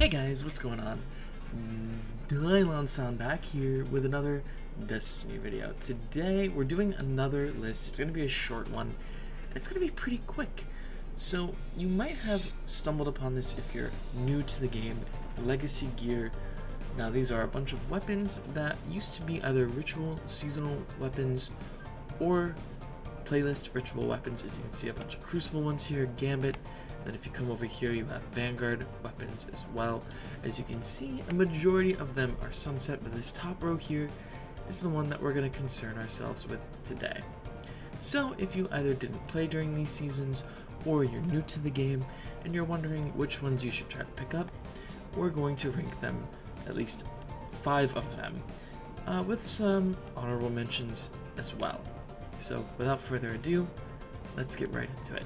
Hey guys, what's going on? Dylon sound back here with another Destiny video. Today we're doing another list. It's going to be a short one, and it's going to be pretty quick. So you might have stumbled upon this if you're new to the game. Legacy gear. Now these are a bunch of weapons that used to be either ritual, seasonal weapons, or playlist ritual weapons. As you can see, a bunch of crucible ones here, Gambit. Then if you come over here, you have Vanguard weapons as well. As you can see, a majority of them are sunset, but this top row here is the one that we're going to concern ourselves with today. So if you either didn't play during these seasons, or you're new to the game, and you're wondering which ones you should try to pick up, we're going to rank them, at least 5 of them, with some honorable mentions as well. So without further ado, let's get right into it.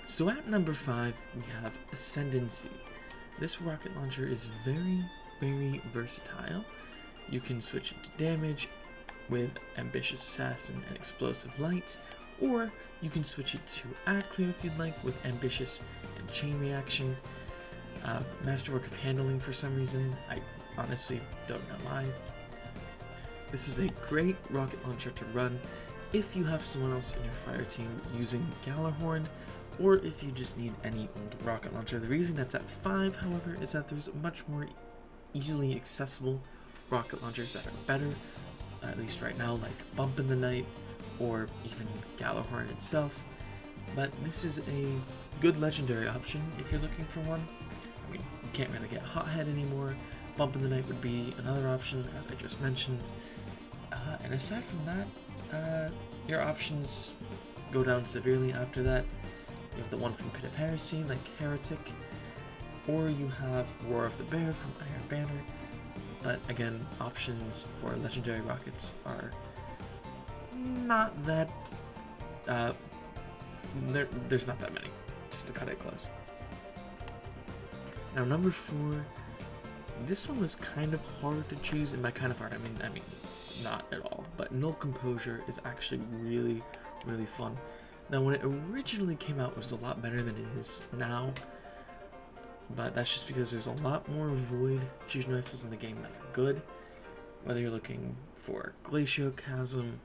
So at number 5, we have Ascendancy. This rocket launcher is very versatile. You can switch it to damage with Ambitious Assassin and Explosive Light, or you can switch it to Ad Clear if you'd like with Ambitious and Chain Reaction. Masterwork of Handling for some reason, I honestly don't know why. This is a great rocket launcher to run if you have someone else in your fire team using Galahorn, or if you just need any old rocket launcher. The reason that's at 5, however, is that there's much more easily accessible rocket launchers that are better, at least right now, like Bump in the Night, or even Galahorn itself. But this is a good legendary option if you're looking for one. I mean, you can't really get Hothead anymore. Bump in the Night would be another option, as I just mentioned. And aside from that, your options go down severely after that. You have the one from Pit of Heresy, like Heretic, or you have Roar of the Bear from Iron Banner. But again, options for legendary rockets are not that, there's not that many, just to cut it close. Now number 4, this one was kind of hard to choose, and by kind of hard, I mean not at all, but Null Composure is actually really fun. Now when it originally came out, it was a lot better than it is now, but that's just because there's a lot more Void fusion rifles in the game that are good, whether you're looking for Glacial Chasm,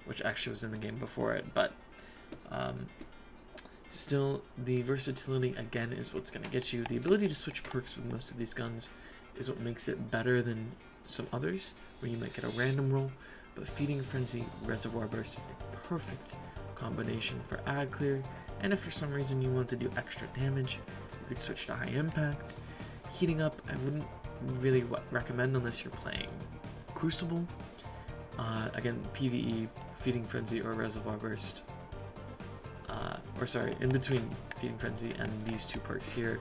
which actually was in the game before it, but still, the versatility again is what's going to get you. The ability to switch perks with most of these guns is what makes it better than some others, where you might get a random roll, but Feeding Frenzy, Reservoir Burst is a perfect combination for Ad Clear, and if for some reason you want to do extra damage, you could switch to High Impact. Heating Up, I wouldn't really recommend unless you're playing Crucible. Again, PvE, Feeding Frenzy, or Reservoir Burst, in between Feeding Frenzy and these 2 perks here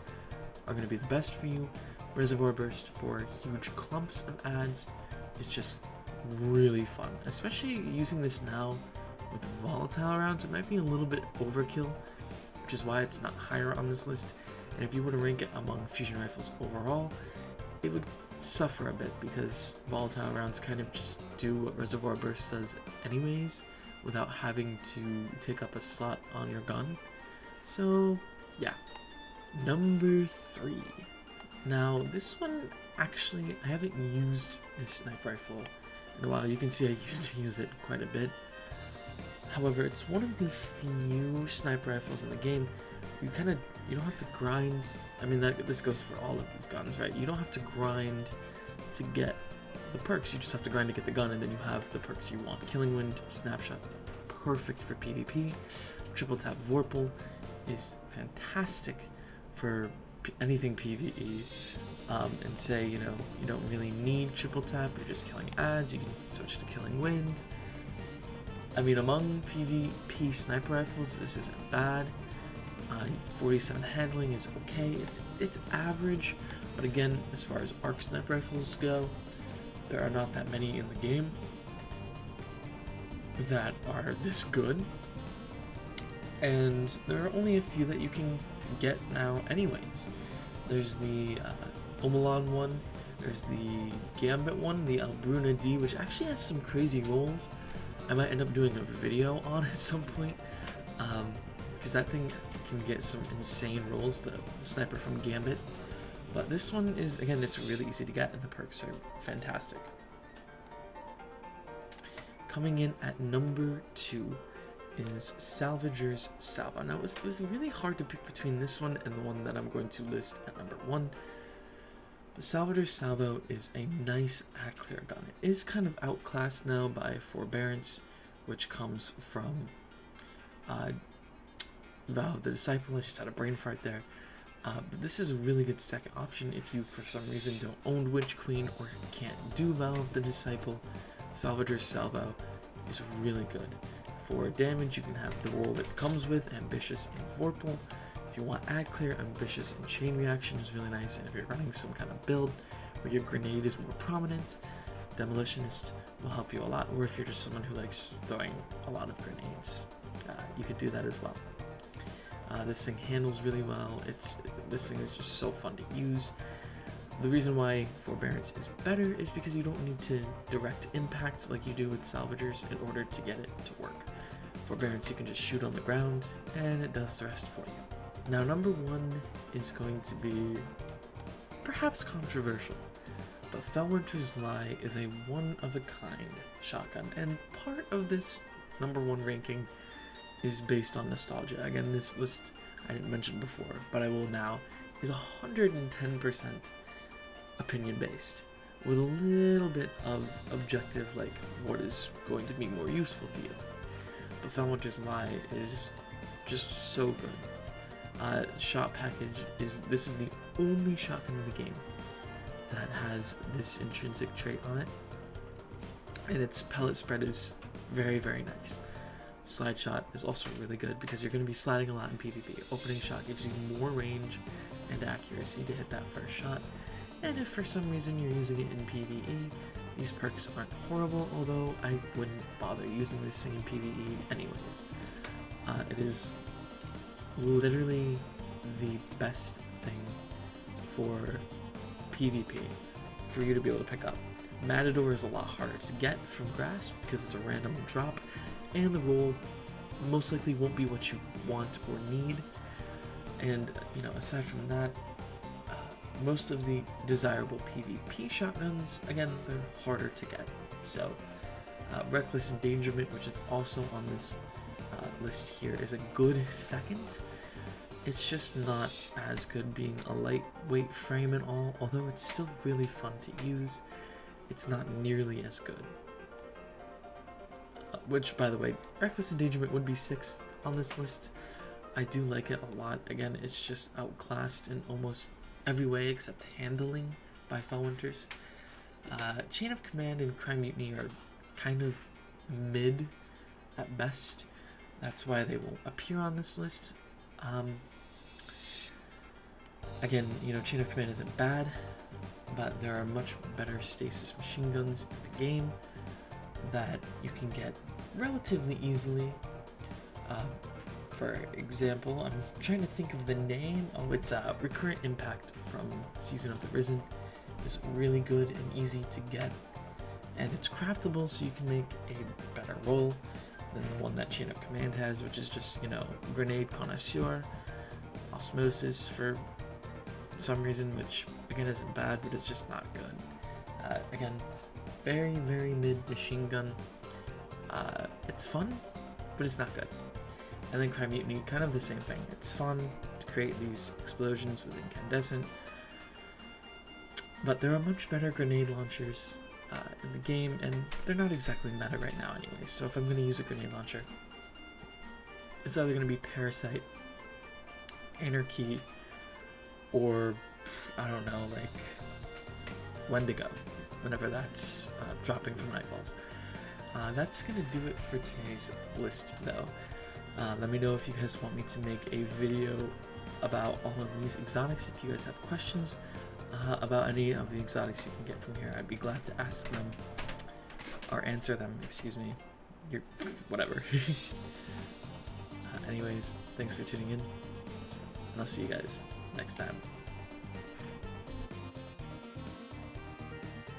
are going to be the best for you. Reservoir Burst for huge clumps of ads is just really fun, especially using this now with volatile rounds. It might be a little bit overkill, which is why it's not higher on this list, and if you were to rank it among fusion rifles overall, it would suffer a bit because volatile rounds kind of just do what Reservoir Burst does anyways without having to take up a slot on your gun. So yeah. Number 3. Now this one, actually, I haven't used this sniper rifle in a while. You can see I used to use it quite a bit. However, it's one of the few sniper rifles in the game you don't have to grind. I mean, this goes for all of these guns, right? You don't have to grind to get the perks, you just have to grind to get the gun, and then you have the perks you want. Killing Wind, Snapshot, perfect for PvP. Triple Tap Vorpal is fantastic for anything PvE. And say, you don't really need Triple Tap, you're just killing ads, you can switch to Killing Wind. I mean, among PvP sniper rifles, this isn't bad. 47 handling is okay. It's average, but again, as far as arc sniper rifles go, there are not that many in the game that are this good, and there are only a few that you can get now anyways. There's the Omelon one, there's the Gambit one, the Albruna D, which actually has some crazy rolls I might end up doing a video on at some point. because that thing can get some insane rolls, the sniper from Gambit. But this one is, again, it's really easy to get, and the perks are fantastic. Coming in at number 2 is Salvager's Salvo. Now, it was really hard to pick between this one and the one that I'm going to list at number 1. The Salvager's Salvo is a nice ad clear gun. It is kind of outclassed now by Forbearance, which comes from Valve the Disciple. I just had a brain fart there. But this is a really good second option if you, for some reason, don't own Witch Queen or can't do Valve the Disciple. Salvager's Salvo is really good. For damage, you can have the roll it comes with, Ambitious and Vorpal. If you want ad clear, Ambitious and Chain Reaction is really nice. And if you're running some kind of build where your grenade is more prominent, Demolitionist will help you a lot. Or if you're just someone who likes throwing a lot of grenades, you could do that as well. This thing handles really well. This thing is just so fun to use. The reason why Forbearance is better is because you don't need to direct impact like you do with Salvagers in order to get it to work. Forbearance, you can just shoot on the ground and it does the rest for you. Now, number 1 is going to be perhaps controversial, but Felwinter's Lie is a one-of-a-kind shotgun, and part of this number 1 ranking is based on nostalgia. Again, this list I didn't mention before, but I will now, is 110% opinion based, with a little bit of objective, like what is going to be more useful to you. But Felwinter's Lie is just so good. Shot package this is the only shotgun in the game that has this intrinsic trait on it, and its pellet spread is very, very nice. Slide shot is also really good because you're going to be sliding a lot in PvP. Opening shot gives you more range and accuracy to hit that first shot, and if for some reason you're using it in PvE, these perks aren't horrible, although I wouldn't bother using this thing in PvE anyways. It is literally the best thing for PvP for you to be able to pick up. Matador is a lot harder to get from Grasp because it's a random drop, and the roll most likely won't be what you want or need. And, aside from that, most of the desirable PvP shotguns, again, they're harder to get. So, Reckless Endangerment, which is also on this list here, is a good second. It's just not as good being a lightweight frame at all, although it's still really fun to use. It's not nearly as good. Which, by the way, Reckless Endangerment would be 6th on this list. I do like it a lot. Again, it's just outclassed in almost every way except handling by Felwinter's. Chain of Command and Crime Mutiny are kind of mid at best. That's why they won't appear on this list. Again, Chain of Command isn't bad, but there are much better stasis machine guns in the game that you can get relatively easily. For example, I'm trying to think of the name. Oh, it's Recurrent Impact from Season of the Risen. Is really good and easy to get, and it's craftable, so you can make a better roll than the one that Chain of Command has, which is just, Grenade Connoisseur, Osmosis for some reason, which again isn't bad, but it's just not good. Again, very, very mid machine gun. It's fun, but it's not good. And then Crime Mutiny, kind of the same thing. It's fun to create these explosions with Incandescent, but there are much better grenade launchers in the game, and they're not exactly meta right now anyway. So if I'm going to use a grenade launcher, it's either going to be Parasite, Anarchy, or I don't know, like Wendigo, whenever that's dropping from Nightfalls. That's going to do it for today's list, though. Let me know if you guys want me to make a video about all of these exotics. If you guys have questions about any of the exotics you can get from here, I'd be glad to ask them, or answer them, excuse me. Whatever. Anyways, thanks for tuning in, and I'll see you guys next time.